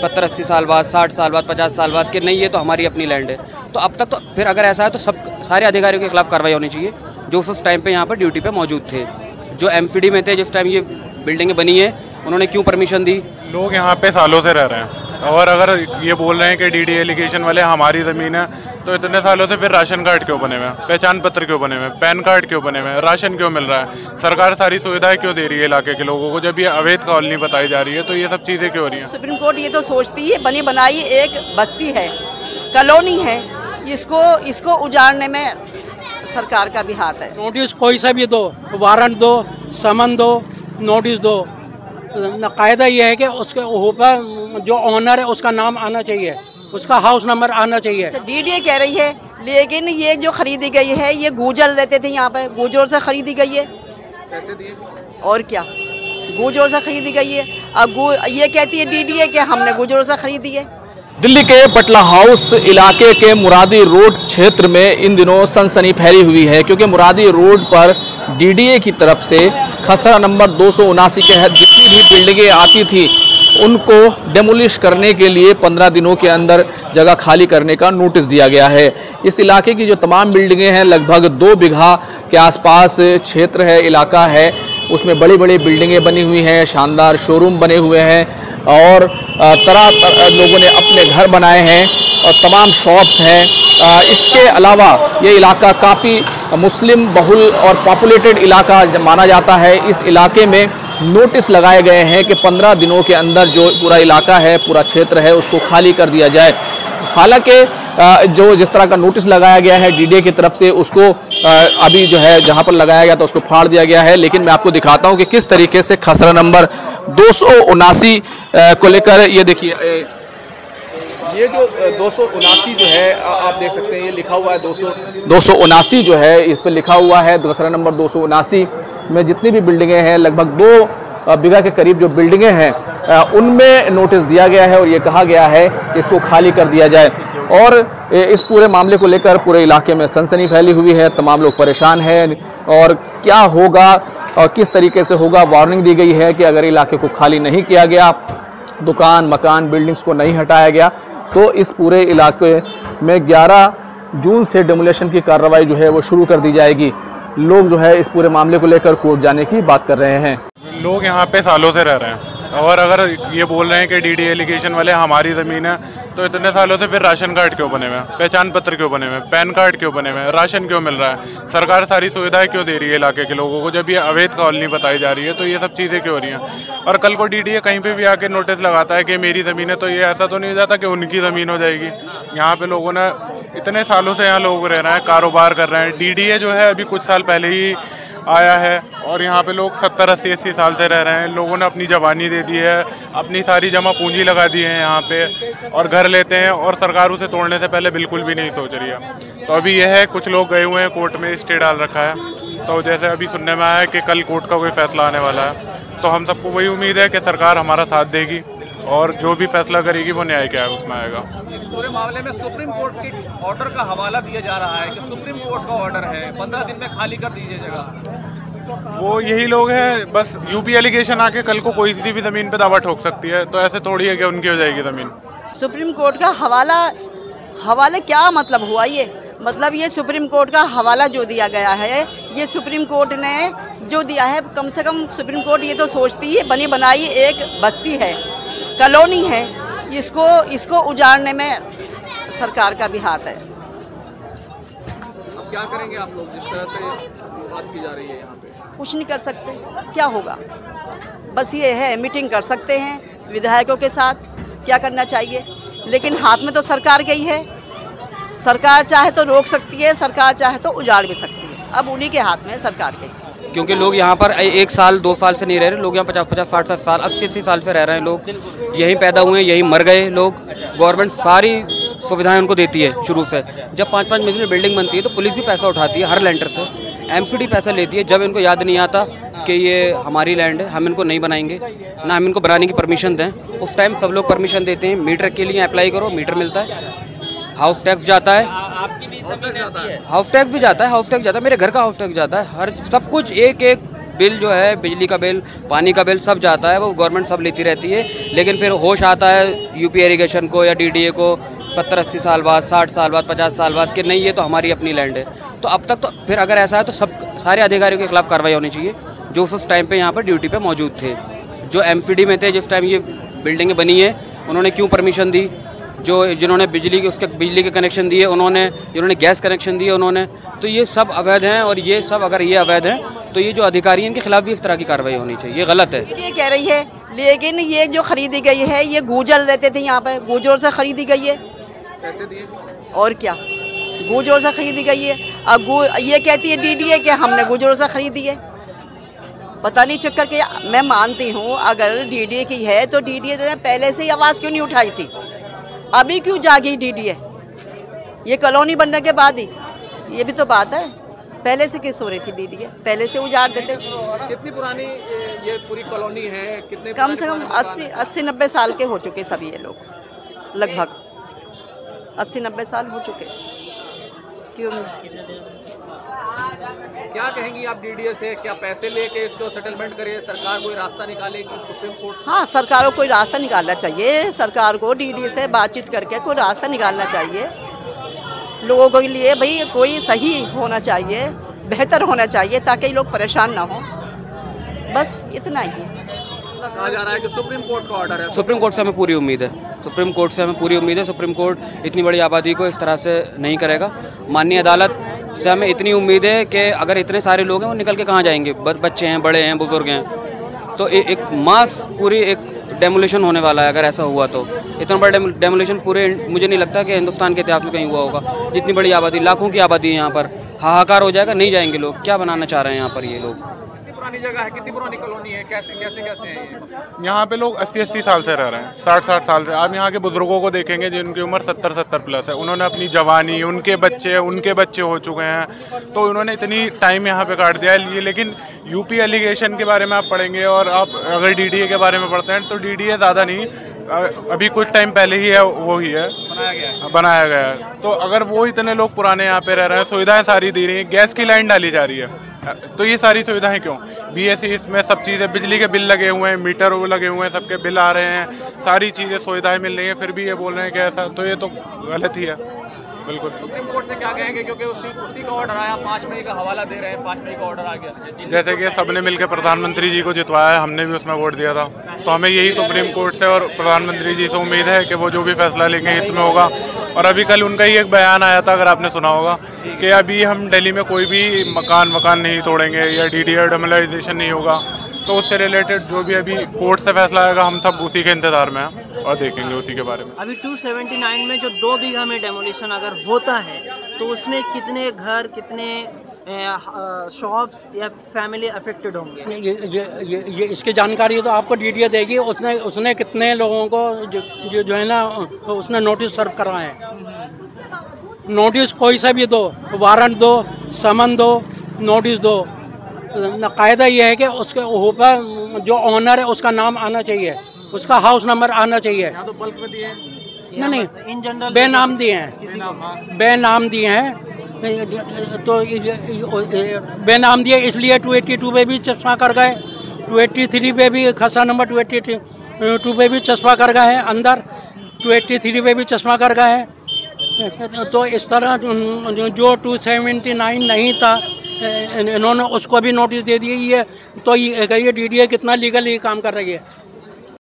70-80 साल बाद, 60 साल बाद, 50 साल बाद कि नहीं ये तो हमारी अपनी लैंड है। तो अब तक तो फिर अगर ऐसा है तो सारे अधिकारियों के खिलाफ कार्रवाई होनी चाहिए जो उस टाइम पे यहाँ पर ड्यूटी पे मौजूद थे। जो एमसीडी में थे जिस टाइम ये बिल्डिंगें बनी है, उन्होंने क्यों परमिशन दी? लोग यहाँ पे सालों से रह रहे हैं और अगर ये बोल रहे हैं कि डीडी एलिगेशन वाले हमारी ज़मीन है, तो इतने सालों से फिर राशन कार्ड क्यों बने हुए हैं, पहचान पत्र क्यों बने हुए हैं, पैन कार्ड क्यों बने हुए हैं, राशन क्यों मिल रहा है, सरकार सारी सुविधाएं क्यों दे रही है इलाके के लोगों को? जब ये अवैध कॉलोनी बताई जा रही है तो ये सब चीज़ें क्यों हो रही हैं? सुप्रीम कोर्ट ये तो सोचती है बनी बनाई एक बस्ती है, कॉलोनी है, इसको उजाड़ने में सरकार का भी हाथ है। नोटिस कोई सा भी दो, वारंट दो, समन दो, नोटिस दो, कायदा ये है कि उसके ऊपर जो ऑनर है उसका नाम आना चाहिए, उसका हाउस नंबर आना चाहिए। डीडीए कह रही है, लेकिन ये जो खरीदी गई है ये गुजर रहते थे यहाँ पे, गुजरों से खरीदी गई है। पैसे दिए और क्या, गुजरों से खरीदी गई है। अब ये कहती है डीडीए कि हमने गुजरों से खरीदी है। दिल्ली के बटला हाउस इलाके के मुरादी रोड क्षेत्र में इन दिनों सनसनी फैली हुई है, क्योंकि मुरादी रोड पर डीडीए की तरफ से खसरा नंबर 279 के जितनी भी बिल्डिंगें आती थी उनको डेमोलिश करने के लिए 15 दिनों के अंदर जगह खाली करने का नोटिस दिया गया है। इस इलाके की जो तमाम बिल्डिंगें हैं, लगभग 2 बीघा के आसपास क्षेत्र है, इलाका है, उसमें बड़ी बड़ी बिल्डिंगें बनी हुई हैं, शानदार शोरूम बने हुए हैं और तरह लोगों ने अपने घर बनाए हैं और तमाम शॉप्स हैं। इसके अलावा ये इलाका काफ़ी मुस्लिम बहुल और पॉपुलेटेड इलाका माना जाता है। इस इलाके में नोटिस लगाए गए हैं कि 15 दिनों के अंदर जो पूरा इलाका है, पूरा क्षेत्र है, उसको खाली कर दिया जाए। हालांकि जो जिस तरह का नोटिस लगाया गया है डीडीए की तरफ से, उसको अभी जो है जहां पर लगाया गया था उसको फाड़ दिया गया है। लेकिन मैं आपको दिखाता हूं कि किस तरीके से खसरा नंबर 279 को लेकर, ये देखिए, ये जो 279 जो है आप देख सकते हैं, ये लिखा हुआ है 279 जो है, इस पर लिखा हुआ है खसरा नंबर 279 में जितनी भी बिल्डिंगें हैं, लगभग 2 बीघा के करीब जो बिल्डिंगें हैं उनमें नोटिस दिया गया है और ये कहा गया है कि इसको खाली कर दिया जाए। और इस पूरे मामले को लेकर पूरे इलाके में सनसनी फैली हुई है, तमाम लोग परेशान हैं और क्या होगा और किस तरीके से होगा। वार्निंग दी गई है कि अगर इलाके को खाली नहीं किया गया, दुकान मकान बिल्डिंग्स को नहीं हटाया गया, तो इस पूरे इलाके में 11 जून से डेमोलेशन की कार्रवाई जो है वो शुरू कर दी जाएगी। लोग जो है इस पूरे मामले को लेकर कोर्ट जाने की बात कर रहे हैं। लोग यहाँ पे सालों से रह रहे हैं और अगर ये बोल रहे हैं कि डीडी एलिगेशन वाले हमारी ज़मीन है, तो इतने सालों से फिर राशन कार्ड क्यों बने हुए हैं, पहचान पत्र क्यों बने हुए हैं, पैन कार्ड क्यों बने हुए हैं, राशन क्यों मिल रहा है, सरकार सारी सुविधाएं क्यों दे रही है इलाके के लोगों को? जब ये अवैध कॉलोनी बताई जा रही है तो ये सब चीज़ें क्यों हो रही हैं? और कल को डीडीए कहीं पर भी आके नोटिस लगाता है कि मेरी ज़मीन है, तो ये ऐसा तो नहीं हो जाता कि उनकी ज़मीन हो जाएगी। यहाँ पर लोगों ने इतने सालों से यहाँ लोग रह रहे हैं, कारोबार कर रहे हैं। डीडीए जो है अभी कुछ साल पहले ही आया है और यहाँ पे लोग 70-80 साल से रह रहे हैं। लोगों ने अपनी जवानी दे दी है, अपनी सारी जमा पूंजी लगा दी है यहाँ पे और घर लेते हैं और सरकार उसे तोड़ने से पहले बिल्कुल भी नहीं सोच रही है। तो अभी यह है, कुछ लोग गए हुए हैं कोर्ट में, स्टे डाल रखा है। तो जैसे अभी सुनने में आया है कि कल कोर्ट का कोई फैसला आने वाला है, तो हम सबको वही उम्मीद है कि सरकार हमारा साथ देगी और जो भी फैसला करेगी वो न्याय क्या है उसमें आएगा। इस पूरे मामले में सुप्रीम कोर्ट के ऑर्डर का हवाला दिया जा रहा है कि सुप्रीम कोर्ट का ऑर्डर है, 15 दिन में खाली कर दीजिए जगह। वो यही लोग हैं, बस यूपी एलिगेशन आके कल को कोई सी भी ज़मीन पे दावा ठोक सकती है, तो ऐसे थोड़ी है कि उनकी हो जाएगी ज़मीन। सुप्रीम कोर्ट का हवाला क्या मतलब हुआ? ये मतलब ये सुप्रीम कोर्ट का हवाला जो दिया गया है, ये सुप्रीम कोर्ट ने जो दिया है, कम से कम सुप्रीम कोर्ट ये तो सोचती है बनी बनाई एक बस्ती है, कॉलोनी है, इसको उजाड़ने में सरकार का भी हाथ है। अब क्या करेंगे आप लोग, जिस तरह से बात की जा रही है यहाँ पे? कुछ नहीं कर सकते, क्या होगा? बस ये है, मीटिंग कर सकते हैं विधायकों के साथ, क्या करना चाहिए, लेकिन हाथ में तो सरकार के ही है। सरकार चाहे तो रोक सकती है, सरकार चाहे तो उजाड़ भी सकती है। अब उन्हीं के हाथ में है, सरकार के। क्योंकि लोग यहाँ पर 1 साल 2 साल से नहीं रह रहे, लोग यहाँ 50-60 साल 80 साल से रह रहे हैं। लोग यहीं पैदा हुए हैं, यहीं मर गए लोग। गवर्नमेंट सारी सुविधाएं उनको देती है शुरू से। जब 5-5 मंजिल बिल्डिंग बनती है तो पुलिस भी पैसा उठाती है हर लैंडर से, एमसीडी पैसा लेती है। जब इनको याद नहीं आता कि ये हमारी लैंड है, हम इनको नहीं बनाएंगे, ना हम इनको बनाने की परमिशन दें, उस टाइम सब लोग परमिशन देते हैं। मीटर के लिए अप्लाई करो, मीटर मिलता है, हाउस टैक्स जाता है, हाउस टैक्स भी जाता है, हाउस टैक्स जाता है, मेरे घर का हाउस टैक्स जाता है, हर सब कुछ एक बिल जो है, बिजली का बिल, पानी का बिल सब जाता है, वो गवर्नमेंट सब लेती रहती है। लेकिन फिर होश आता है यूपी इरिगेशन को या डीडीए को 70-80 साल बाद, 60 साल बाद, 50 साल बाद कि नहीं ये तो हमारी अपनी लैंड है। तो अब तक तो फिर अगर ऐसा है तो सारे अधिकारियों के खिलाफ कार्रवाई होनी चाहिए जो उस टाइम पे यहाँ पर ड्यूटी पे मौजूद थे। जो एमसीडी में थे जिस टाइम ये बिल्डिंगें बनी है, उन्होंने क्यों परमिशन दी? जिन्होंने बिजली के कनेक्शन दिए उन्होंने, जिन्होंने गैस कनेक्शन दिए उन्होंने, तो ये सब अवैध हैं। और ये सब अगर ये अवैध हैं तो ये जो अधिकारी हैं इनके खिलाफ भी इस तरह की कार्रवाई होनी चाहिए। ये गलत है। ये कह रही है, लेकिन ये जो खरीदी गई है ये गुर्जर रहते थे यहाँ पे, गुर्जरों से खरीदी गई है। पैसे दिए और क्या, गुर्जरों से खरीदी गई है। अब ये कहती है डीडीए कि हमने गुर्जरों से खरीदी है। पता नहीं चक्कर के। मैं मानती हूँ अगर डीडीए की है तो डीडीए ने पहले से ही आवाज़ क्यों नहीं उठाई थी? अभी क्यों जागी डीडीए? ये कॉलोनी बनने के बाद ही, ये भी तो बात है। पहले से किस हो रही थी डीडीए? पहले से उजाड़ देते। कितनी पुरानी ये पूरी कॉलोनी है? कितने कम से कम 80-90 साल के हो चुके सब ये लोग, लगभग 80-90 साल हो चुके। क्यों? क्या कहेंगी आप डीडीए से? क्या पैसे लेके इसको सेटलमेंट करिए, सरकार कोई रास्ता निकालेगी सुप्रीम कोर्ट? हाँ, सरकार को कोई रास्ता निकालना चाहिए। सरकार को डीडीए से बातचीत करके कोई रास्ता निकालना चाहिए लोगों के लिए। भाई कोई सही होना चाहिए, बेहतर होना चाहिए ताकि लोग परेशान ना हो। बस इतना ही है। कहा जा रहा है कि सुप्रीम कोर्ट का ऑर्डर है। सुप्रीम कोर्ट से हमें पूरी उम्मीद है। सुप्रीम कोर्ट से हमें पूरी उम्मीद है। सुप्रीम कोर्ट इतनी बड़ी आबादी को इस तरह से नहीं करेगा। माननीय अदालत से हमें इतनी उम्मीद है कि अगर इतने सारे लोग हैं वो निकल के कहाँ जाएंगे? बच्चे हैं, बड़े हैं, बुजुर्ग हैं। तो एक मास पूरी एक डेमोलिशन होने वाला है। अगर ऐसा हुआ तो इतना बड़ा डेमोलिशन पूरे, मुझे नहीं लगता कि हिंदुस्तान के इतिहास में कहीं हुआ होगा। जितनी बड़ी आबादी, लाखों की आबादी है यहाँ पर, हाहाकार हो जाएगा। नहीं जाएंगे लोग। क्या बनाना चाह रहे हैं यहाँ पर ये लोग? पुरानी जगह है, कितनी पुरानी कॉलोनी है, कैसे है ये? यहाँ पे लोग 80-80 साल से रह रहे हैं, 60-60 साल से। आप यहाँ के बुजुर्गों को देखेंगे जिनकी उम्र 70-70 प्लस है। उन्होंने अपनी जवानी, उनके बच्चे हो चुके हैं, तो उन्होंने इतनी टाइम यहाँ पे काट दिया है। लेकिन यूपी एलिगेशन के बारे में आप पढ़ेंगे और आप अगर डीडीए के बारे में पढ़ते हैं तो डीडीए ज़्यादा नहीं, अभी कुछ टाइम पहले ही है, वो ही है बनाया गया है। तो अगर वो इतने लोग पुराने यहाँ पे रह रहे हैं, सुविधाएँ सारी दी रही हैं, गैस की लाइन डाली जा रही है, तो ये सारी सुविधाएं क्यों? बीएससी इसमें सब चीज़ें, बिजली के बिल लगे हुए हैं, मीटर वो लगे हुए हैं, सबके बिल आ रहे हैं, सारी चीज़ें सुविधाएं मिल रही हैं, फिर भी ये बोल रहे हैं कि ऐसा, तो ये तो गलत ही है। बिल्कुल। सुप्रीम कोर्ट से क्या कहेंगे? क्योंकि उसी का ऑर्डर आया, 5 मई का हवाला दे रहे हैं, 5 मई का ऑर्डर आ गया। जैसे कि सबने मिलकर प्रधानमंत्री जी को जितवाया है, हमने भी उसमें वोट दिया था, तो हमें यही सुप्रीम कोर्ट से और प्रधानमंत्री जी से उम्मीद है कि वो जो भी फैसला लेंगे हित में होगा। और अभी कल उनका ही एक बयान आया था, अगर आपने सुना होगा, कि अभी हम दिल्ली में कोई भी मकान नहीं तोड़ेंगे या डीडीए डेमोलाइजेशन नहीं होगा। तो उससे रिलेटेड जो भी अभी कोर्ट से फैसला आएगा, हम सब उसी के इंतज़ार में हैं और देखेंगे उसी के बारे में। अभी 279 में जो 2 बीघा में डेमोलिशन अगर होता है तो उसमें कितने घर, कितने शॉप्स या फैमिली अफेक्टेड होंगे? ये इसकी जानकारी तो आपको डीडीए देगी। उसने कितने लोगों को जो है ना, उसने नोटिस सर्व करवाए हैं। नोटिस कोई सा भी दो, वारंट दो, समन दो, नोटिस दो, कायदा ये है कि उसके ऊपर जो ऑनर है उसका नाम आना चाहिए, उसका हाउस नंबर आना चाहिए। तो बल्क में दिए नहीं, इन जनरल बेनाम दिए हैं, बेनाम दिए हैं। तो बेनाम दिए इसलिए 282 पे भी चस्पा कर गए, 283 पे भी खसा नंबर 282 पे भी चस्पा कर गए हैं, अंदर 283 पे भी चस्पा कर गए हैं। तो इस तरह जो 279 नहीं था, इन्होंने उसको भी नोटिस दे दिया। ये तो ये डीडीए कितना लीगली काम कर रही है।